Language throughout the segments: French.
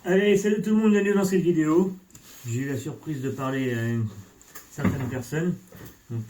Allez, salut tout le monde, bienvenue dans cette vidéo. J'ai eu la surprise de parler à une certaine personne. Donc,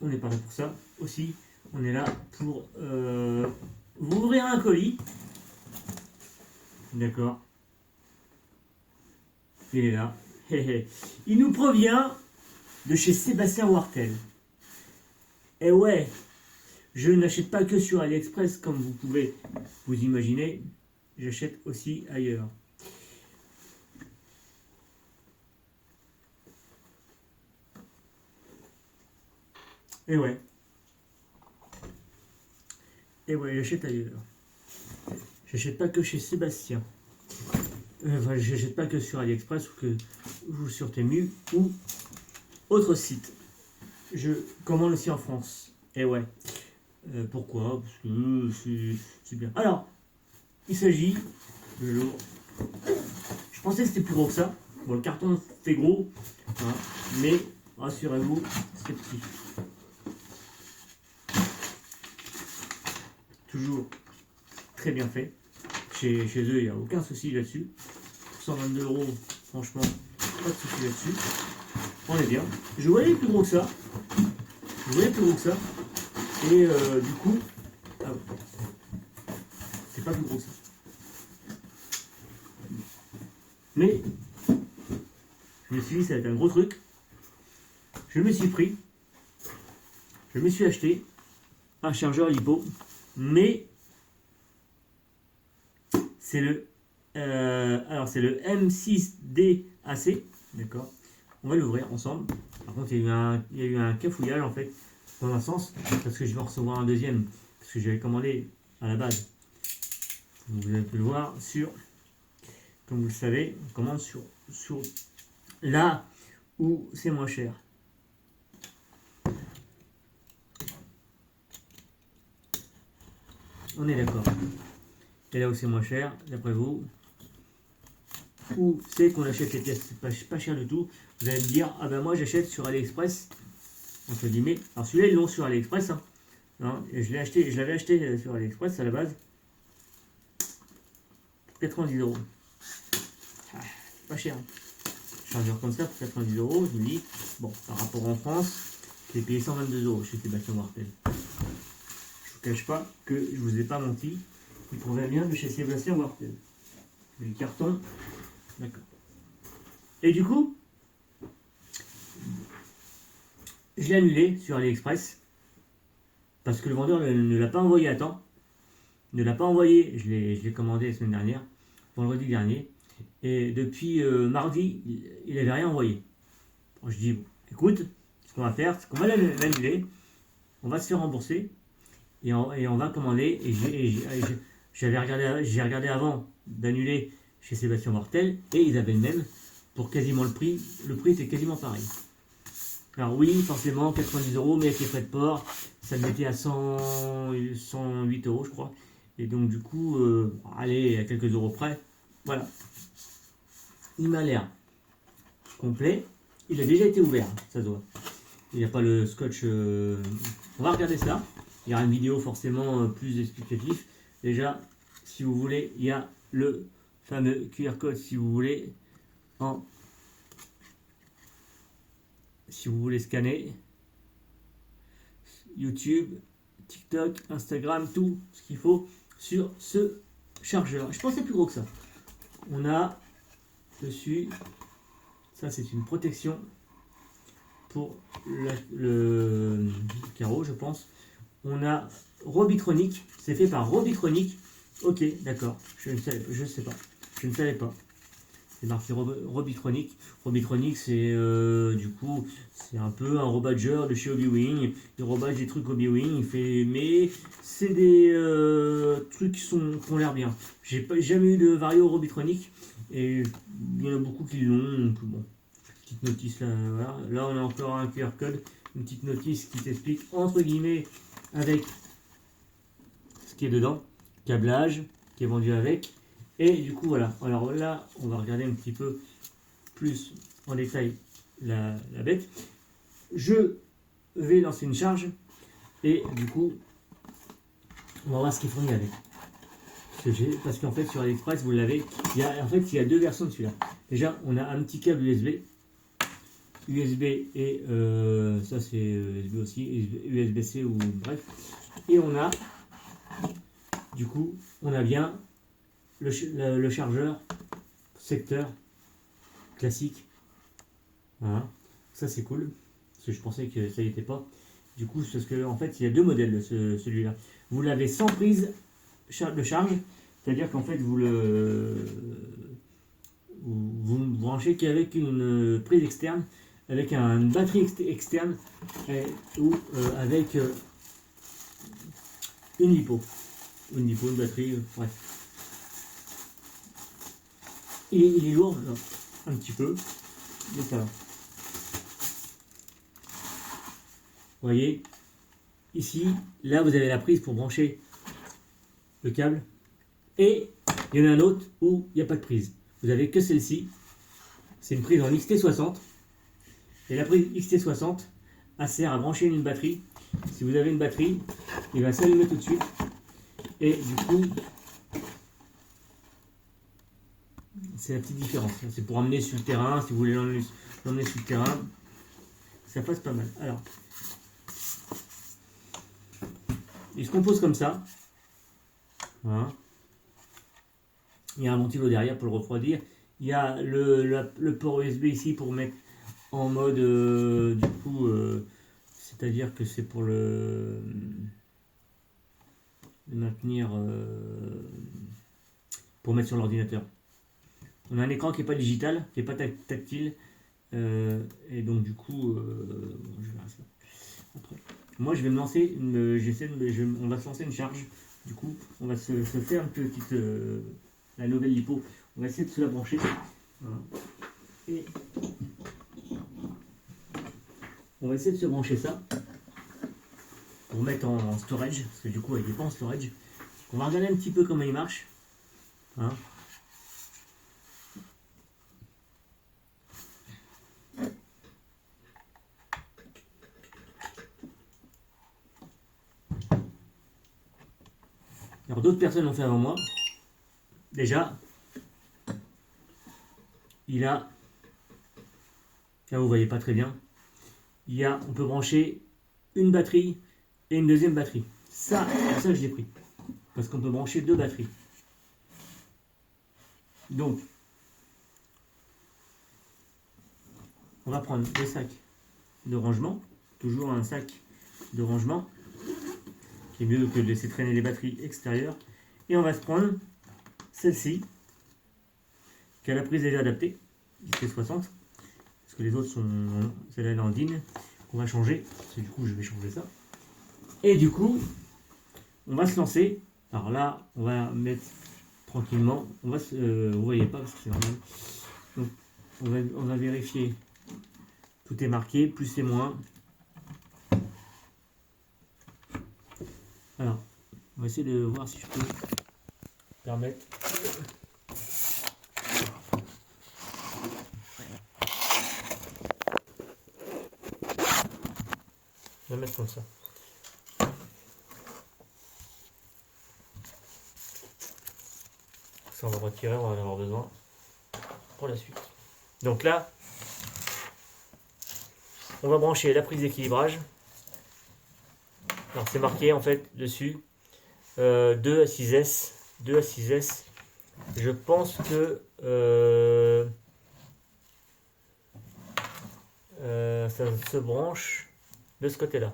on n'est pas là pour ça. Aussi, on est là pour vous ouvrir un colis. D'accord. Il est là. Il nous provient de chez Sébastien Wartel. Et ouais, je n'achète pas que sur AliExpress, comme vous pouvez vous imaginer. J'achète aussi ailleurs. Et ouais. Et ouais, j'achète ailleurs. J'achète pas que chez Sébastien. Enfin, j'achète pas que sur AliExpress ou sur Temu ou autre site. Je commande aussi en France. Et ouais. Pourquoi? Parce que c'est bien. Alors, il s'agit de l'eau. Je pensais que c'était plus gros que ça. Bon, le carton fait gros, hein, mais rassurez-vous, c'est petit. Toujours très bien fait. Chez eux, il n'y a aucun souci là-dessus. 122 €, franchement, pas de souci là-dessus. On est bien. Je voyais plus gros que ça. Et du coup, ah ouais, c'est pas plus gros que ça. Mais je me suis dit, ça va être un gros truc. Je me suis pris. Je me suis acheté un chargeur LiPo. Mais c'est le M6DAC. D'accord. On va l'ouvrir ensemble. Par contre, il y a eu un cafouillage en fait, dans un sens, parce que je vais en recevoir un deuxième, parce que j'avais commandé à la base. Vous avez pu le voir sur, comme vous le savez, on commande sur là où c'est moins cher. On est d'accord. Et là où c'est moins cher, d'après vous, où c'est qu'on achète les pièces? C'est pas cher du tout. Vous allez me dire, ah ben moi j'achète sur AliExpress, entre guillemets. Alors celui-là ils l'ont sur AliExpress, hein. Hein, et je l'avais acheté sur AliExpress à la base. 90 €. Ah, pas cher. Chargeur comme ça pour 90 €, je me dis, bon, par rapport en France, j'ai payé 122 € chez Sébastien Wartel. Je vous cache pas que je vous ai pas menti. Il provient bien de chez Sébastien Wartel. Le carton, d'accord. Et du coup, je l'ai annulé sur AliExpress parce que le vendeur ne l'a pas envoyé à temps. Ne l'a pas envoyé, je l'ai commandé la semaine dernière, vendredi dernier. Et depuis mardi, il n'avait rien envoyé. Bon, je dis, bon, écoute, ce qu'on va faire, c'est qu'on va l'annuler, on va se faire rembourser et on va commander. Et j'ai regardé avant d'annuler chez Sébastien Wartel et ils avaient le même pour quasiment le prix. Le prix était quasiment pareil. Alors oui, forcément, 90 €, mais avec les frais de port, ça le mettait à 108 € je crois. Et donc du coup, allez, à quelques euros près, voilà. Il m'a l'air complet. Il a déjà été ouvert, ça se voit. Il n'y a pas le scotch. On va regarder ça. Il y aura une vidéo forcément plus explicative. Déjà, si vous voulez, il y a le fameux QR code si vous voulez si vous voulez scanner. YouTube, TikTok, Instagram, tout ce qu'il faut sur ce chargeur. Je pensais plus gros que ça. On a dessus, ça c'est une protection pour le carreau, je pense. On a Robitronic, c'est fait par Robitronic. Ok, d'accord, je ne sais pas. Je ne savais pas. C'est marqué Robitronic. Robitronic, c'est du coup, c'est un peu un rebadgeur de chez Hobby-Wing. Il rebadge des trucs Hobby-Wing. Mais c'est des trucs qui ont l'air bien. J'ai jamais eu de Vario Robitronic. Et il y en a beaucoup qui l'ont. Donc bon, petite notice là. Voilà. Là, on a encore un QR code. Une petite notice qui t'explique, entre guillemets, avec ce qui est dedans. Câblage qui est vendu avec. Et du coup, voilà. Alors là, on va regarder un petit peu plus en détail la bête. Je vais lancer une charge et du coup, on va voir ce qu'il fournit avec. Parce qu'en fait sur AliExpress vous l'avez, en fait il y a deux versions de celui-là. Déjà on a un petit câble USB et ça c'est USB aussi, USB-C ou bref. Et on a du coup on a bien le chargeur secteur classique. Voilà. Ça c'est cool parce que je pensais que ça n'y était pas. Du coup parce que en fait il y a deux modèles de celui-là. Vous l'avez sans prise de charge, c'est-à-dire qu'en fait vous branchez qu'avec une prise externe, avec une batterie externe ou avec une lipo, une batterie, bref. Il est lourd, un petit peu, mais ça va. Vous voyez, ici, là vous avez la prise pour brancher le câble, et il y en a un autre où il n'y a pas de prise. Vous avez que celle-ci, c'est une prise en XT60, et la prise XT60, elle sert à brancher une batterie. Si vous avez une batterie, il va s'allumer tout de suite, et du coup, c'est la petite différence. C'est pour emmener sur le terrain, si vous voulez l'emmener sur le terrain, ça passe pas mal. Alors, il se compose comme ça. Voilà. Il y a un ventilo derrière pour le refroidir. Il y a le port USB ici pour mettre en mode du coup, c'est-à-dire que c'est pour le maintenir, pour mettre sur l'ordinateur. On a un écran qui n'est pas digital, qui n'est pas tactile, et donc du coup, je verrai ça après. Moi, je vais me lancer, on va se lancer une charge. Du coup, on va se faire une petite, la nouvelle lipo. On va essayer de se la brancher. Voilà. Et on va essayer de se brancher ça pour mettre en storage, parce que du coup, il n'est pas en storage. On va regarder un petit peu comment il marche. Hein. Alors d'autres personnes l'ont fait avant moi. Déjà, il a, là vous voyez pas très bien, on peut brancher une batterie et une deuxième batterie. Ça, c'est ça que j'ai pris, parce qu'on peut brancher deux batteries. Donc, on va prendre le sac de rangement, toujours un sac de rangement, qui est mieux que de laisser traîner les batteries extérieures. Et on va se prendre celle-ci, qui a la prise déjà adaptée, XT60, parce que les autres sont, celle-là est en DIN, qu'on va changer, parce que du coup je vais changer ça. Et du coup, on va se lancer. Alors là, on va mettre tranquillement, vous voyez pas, parce que c'est normal. Donc, on va vérifier, tout est marqué, plus et moins. Alors, on va essayer de voir si je peux permettre. Je vais mettre comme ça. Ça, on va retirer, on va en avoir besoin pour la suite. Donc là, on va brancher la prise d'équilibrage. Alors c'est marqué en fait dessus 2 à 6S. 2 à 6S. Je pense que ça se branche de ce côté-là.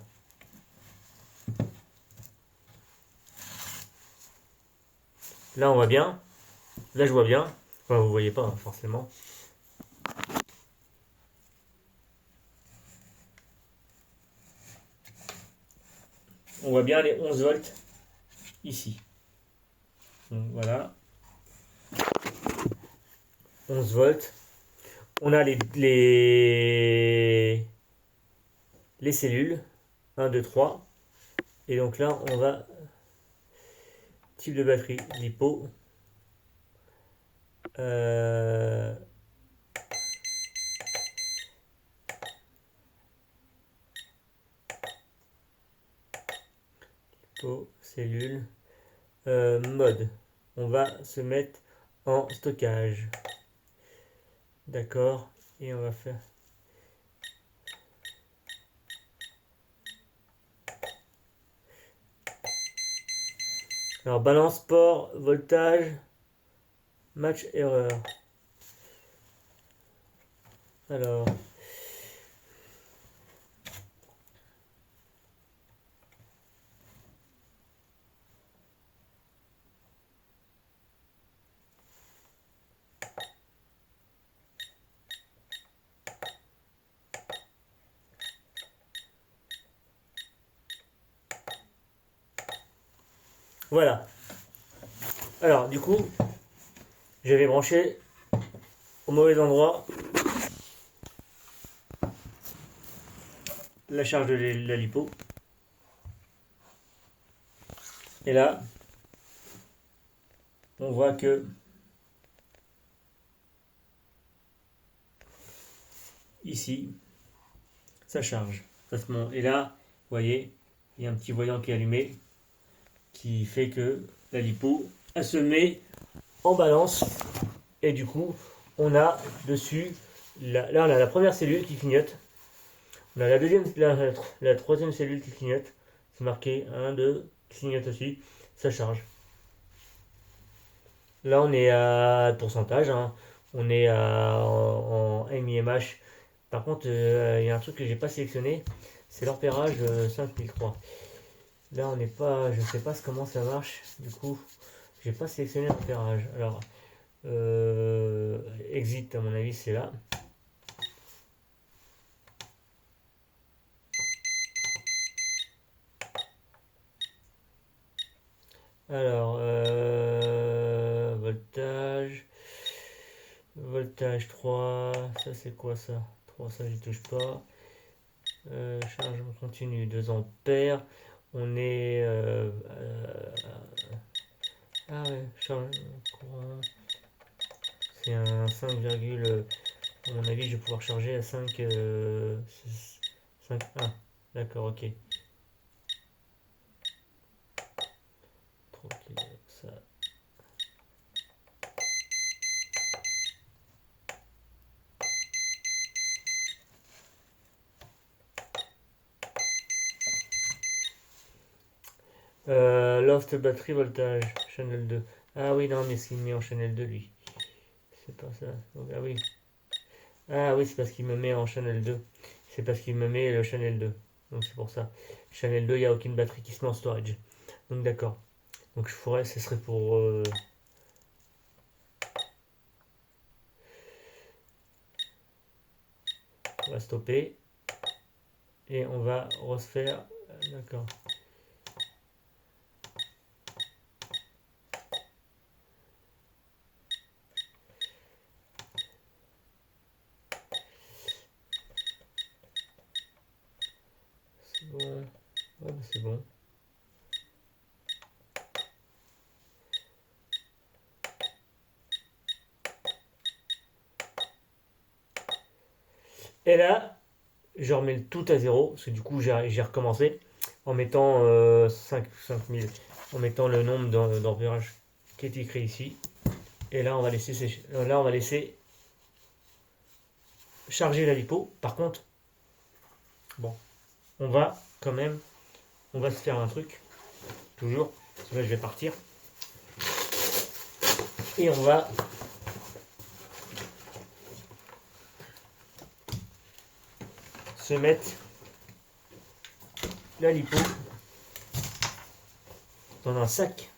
Là on voit bien. Là je vois bien. Enfin vous voyez pas hein, forcément. On voit bien les 11 volts ici. Donc, voilà. 11 volts. On a les cellules. 1, 2, 3. Et donc là, on va... Type de batterie, lipo. Lipo, cellule. Mode. on va se mettre en stockage. D'accord. Et on va faire... Alors, balance, port, voltage, match, erreur. Alors... Voilà. Alors, du coup, j'avais branché au mauvais endroit la charge de la lipo. Et là, on voit que ici, ça charge. Et là, vous voyez, il y a un petit voyant qui est allumé qui fait que la lipo, elle se met en balance. Et du coup, on a dessus, là on a la première cellule qui clignote. On a la deuxième, la troisième cellule qui clignote. C'est marqué 1, 2, qui clignote aussi. Ça charge. Là, on est à pourcentage. Hein. On est en MIMH. Par contre, il y a un truc que j'ai pas sélectionné. C'est l'ampérage 5003. Là, on n'est pas. Je sais pas comment ça marche. Du coup, j'ai pas sélectionné l'ampérage. Alors, exit, à mon avis, c'est là. Alors, voltage. Voltage 3. Ça, c'est quoi ça? 3, ça, j'y touche pas. Charge continue 2 ampères. On est. Ah ouais, charge courant. C'est un 5, à mon avis, je vais pouvoir charger à 5, 5 1. D'accord, ok. Tranquille, ça. Lost batterie voltage, channel 2. Ah oui, non, mais c'est mis en channel 2 lui. C'est pas ça. Ah oui. Ah oui, c'est parce qu'il me met en channel 2. C'est parce qu'il me met le channel 2. Donc c'est pour ça. Channel 2, il n'y a aucune batterie qui se met en storage. Donc d'accord. Donc je ferais, ce serait pour... On va stopper. Et on va refaire... D'accord. C'est bon. Ouais, bah c'est bon. Et là, je remets le tout à zéro, parce que du coup, j'ai recommencé en mettant 5000, en mettant le nombre d'ampérages qui est écrit ici. Et là, on va laisser charger la lipo. Par contre, bon, on va quand même, on va se faire un truc, toujours, parce que là, je vais partir. Et on va se mettre la lipo dans un sac.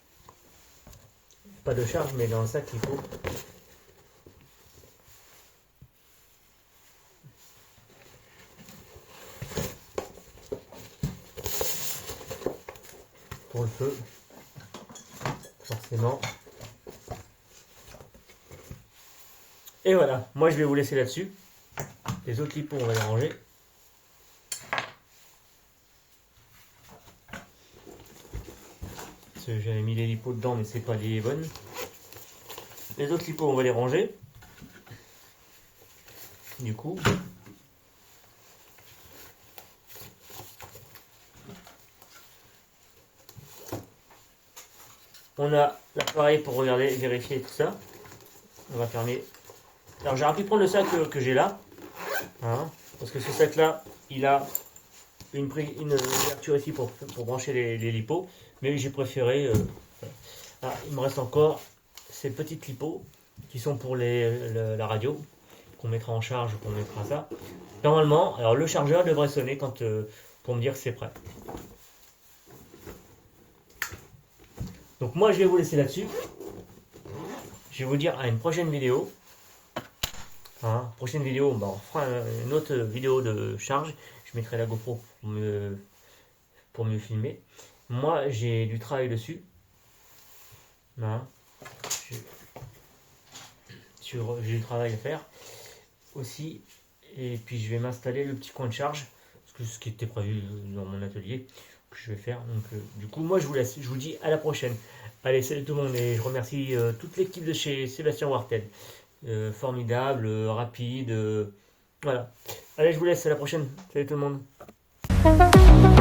Pas de charge, mais dans un sac lipo. Pour le feu, forcément. Et voilà, moi je vais vous laisser là-dessus. Les autres lipos, on va les ranger. Parce que j'avais mis les lipos dedans, mais c'est pas les bonnes. Les autres lipos, on va les ranger. Du coup. On a l'appareil pour regarder, vérifier tout ça. On va fermer. Alors j'aurais pu prendre le sac que j'ai là. Hein, parce que ce sac là, il a une ouverture ici pour brancher les lipos. Mais j'ai préféré... Ah, il me reste encore ces petites lipos qui sont pour la radio. Qu'on mettra en charge, qu'on mettra ça. Normalement, alors le chargeur devrait sonner quand, pour me dire que c'est prêt. Donc moi je vais vous laisser là-dessus. Je vais vous dire à une prochaine vidéo. Hein, prochaine vidéo, bah, on fera une autre vidéo de charge. Je mettrai la GoPro pour mieux filmer. Moi j'ai du travail dessus. Hein, j'ai du travail à faire aussi. Et puis je vais m'installer le petit coin de charge. Parce que ce qui était prévu dans mon atelier. Que je vais faire. Donc du coup moi je vous laisse. Je vous dis à la prochaine. Allez, salut tout le monde et je remercie toute l'équipe de chez Sébastien Wartel. Formidable, rapide. Voilà. Allez, je vous laisse, à la prochaine. Salut tout le monde.